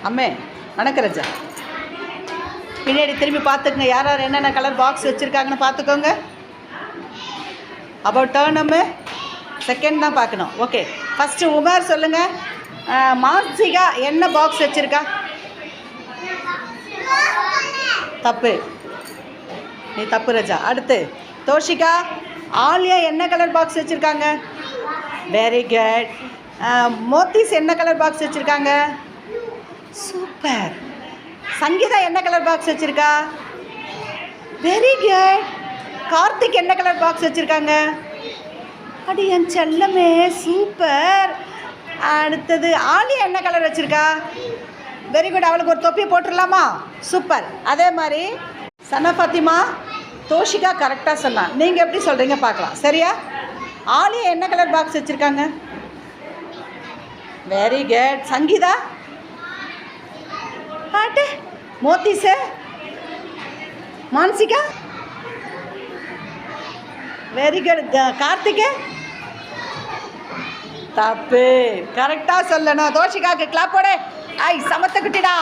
அம்மே வணக்கம் ரஜா. பின்னாடி திரும்பி பார்த்துக்குங்க, யார் யார் என்னென்ன கலர் பாக்ஸ் வச்சுருக்காங்கன்னு பார்த்துக்கோங்க. அபவுட் டர்ன் அம்மே செகண்ட் தான் பார்க்கணும். ஓகே, ஃபஸ்ட்டு உமர் சொல்லுங்கள். மார்சிகா என்ன பாக்ஸ் வச்சுருக்கா? தப்பு, நீ தப்பு ரஜா. அடுத்து தோஷிகா, ஆலியா என்ன கலர் பாக்ஸ் வச்சுருக்காங்க? Very good. மோத்திஸ் என்ன கலர் பாக்ஸ் வச்சுருக்காங்க? சூப்பர். சங்கீதா என்ன கலர் பாக்ஸ் வச்சுருக்கா? Very good. கார்த்திக் என்ன கலர் பாக்ஸ் வச்சுருக்காங்க? அது என் செல்லமே, சூப்பர். அடுத்தது ஆலியா என்ன கலர் வச்சுருக்கா? Very good. அவளுக்கு ஒரு தொப்பி போட்டுடலாமா? சூப்பர். அதே மாதிரி சனா ஃபாத்திமா, தோஷிகா கரெக்டாக சொன்னான். நீங்கள் எப்படி சொல்கிறீங்க பார்க்கலாம், சரியா? ஆலியா என்ன கலர் பாக்ஸ் வச்சுருக்காங்க? Very good. சங்கீதா, பாட்டு. Mothis, Mansika, very good. கார்த்திகே, தப்பு. கரெக்டாக சொல்லணும். தோஷிகாவுக்கு கிளாப் போடு. ஐ சமத்த குட்டிடா.